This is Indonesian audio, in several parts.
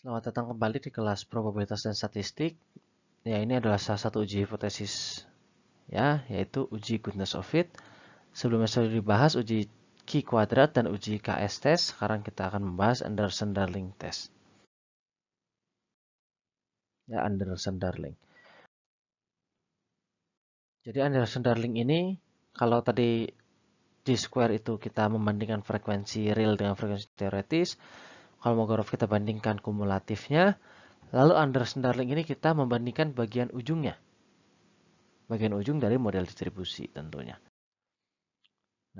Selamat datang kembali di kelas probabilitas dan statistik. Ya, ini adalah salah satu uji hipotesis ya, yaitu uji goodness of fit. Sebelumnya sudah dibahas uji Q kuadrat dan uji KS test. Sekarang kita akan membahas Anderson-Darling test. Ya, Anderson-Darling. Jadi Anderson-Darling ini kalau tadi di square itu kita membandingkan frekuensi real dengan frekuensi teoretis. Kalau Kolmogorov kita bandingkan kumulatifnya. Lalu Anderson-Darling ini kita membandingkan bagian ujungnya. Bagian ujung dari model distribusi tentunya.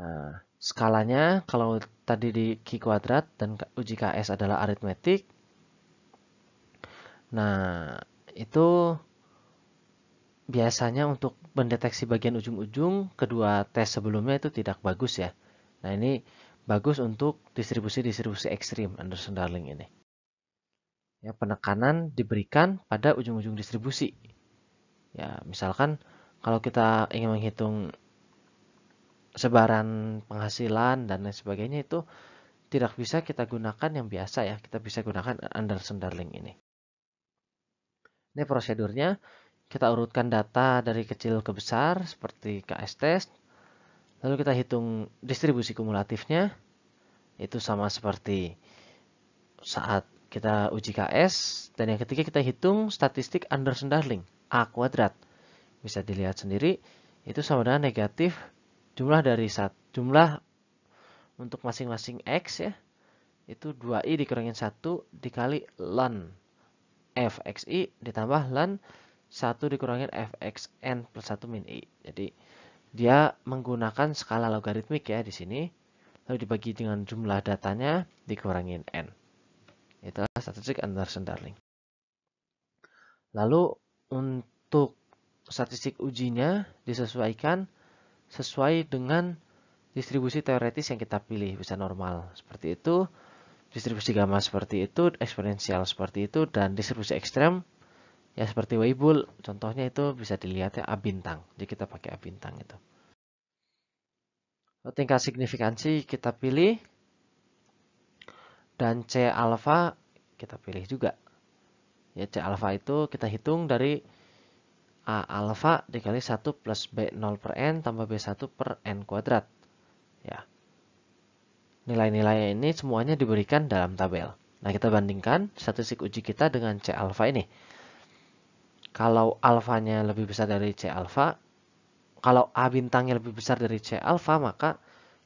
Nah, skalanya kalau tadi di Q kuadrat dan uji KS adalah aritmetik. Nah, itu biasanya untuk mendeteksi bagian ujung-ujung kedua tes sebelumnya itu tidak bagus ya. Nah, ini bagus untuk distribusi-distribusi ekstrim Anderson-Darling ini. Ya, penekanan diberikan pada ujung-ujung distribusi. Ya, misalkan kalau kita ingin menghitung sebaran penghasilan dan lain sebagainya itu tidak bisa kita gunakan yang biasa ya. Kita bisa gunakan Anderson-Darling ini. Ini prosedurnya. Kita urutkan data dari kecil ke besar seperti KS test. Lalu kita hitung distribusi kumulatifnya. Itu sama seperti saat kita uji KS. Dan yang ketiga kita hitung statistik Anderson-Darling. A kuadrat. Bisa dilihat sendiri. Itu sama dengan negatif jumlah dari jumlah untuk masing-masing X ya. Itu 2i dikurangin 1 dikali ln fxi ditambah ln 1 dikurangin fxn plus 1 min i. Jadi dia menggunakan skala logaritmik ya di sini. Lalu dibagi dengan jumlah datanya dikurangin n. Itulah statistik Anderson-Darling. Lalu untuk statistik ujinya disesuaikan sesuai dengan distribusi teoretis yang kita pilih. Bisa normal seperti itu, distribusi gamma seperti itu, eksponensial seperti itu, dan distribusi ekstrem ya seperti Weibull. Contohnya itu bisa dilihat ya A bintang. Jadi kita pakai A bintang itu. Lalu tingkat signifikansi kita pilih. Dan C alpha kita pilih juga. Ya C alpha itu kita hitung dari A alpha dikali 1 plus B0 per N tambah B1 per N kuadrat. Ya. Nilai-nilai ini semuanya diberikan dalam tabel. Nah, kita bandingkan statistik uji kita dengan C alpha ini. Kalau alfanya lebih besar dari C alpha, kalau A bintangnya lebih besar dari C alpha, maka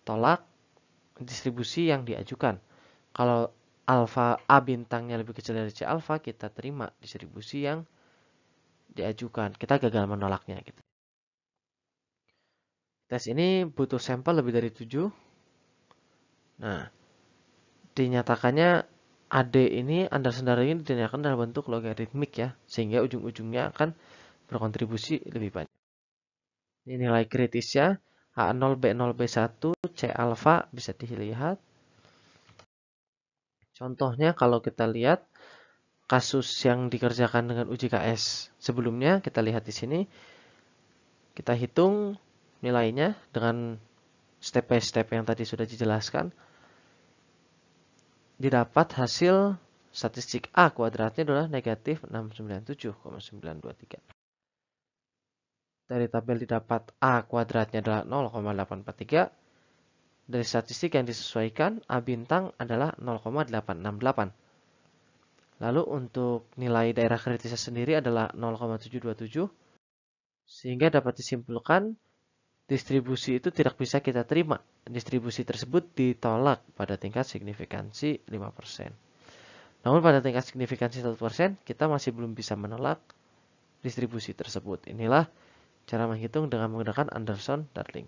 tolak distribusi yang diajukan. Kalau alfa A bintangnya lebih kecil dari C alpha, kita terima distribusi yang diajukan. Kita gagal menolaknya. Gitu. Tes ini butuh sampel lebih dari 7. Nah, dinyatakannya AD ini Anderson-Darling ini dinyatakan dalam bentuk logaritmik ya, sehingga ujung-ujungnya akan berkontribusi lebih banyak. Ini nilai kritisnya A0, B0, B1, C alpha bisa dilihat. Contohnya kalau kita lihat kasus yang dikerjakan dengan uji KS sebelumnya, kita lihat di sini. Kita hitung nilainya dengan step by step yang tadi sudah dijelaskan. Didapat hasil statistik A kuadratnya adalah negatif 697,923. Dari tabel didapat A kuadratnya adalah 0,843. Dari statistik yang disesuaikan, A bintang adalah 0,868. Lalu untuk nilai daerah kritisnya sendiri adalah 0,727. Sehingga dapat disimpulkan distribusi itu tidak bisa kita terima. Distribusi tersebut ditolak pada tingkat signifikansi 5%. Namun pada tingkat signifikansi 1%, kita masih belum bisa menolak distribusi tersebut. Inilah cara menghitung dengan menggunakan Anderson-Darling.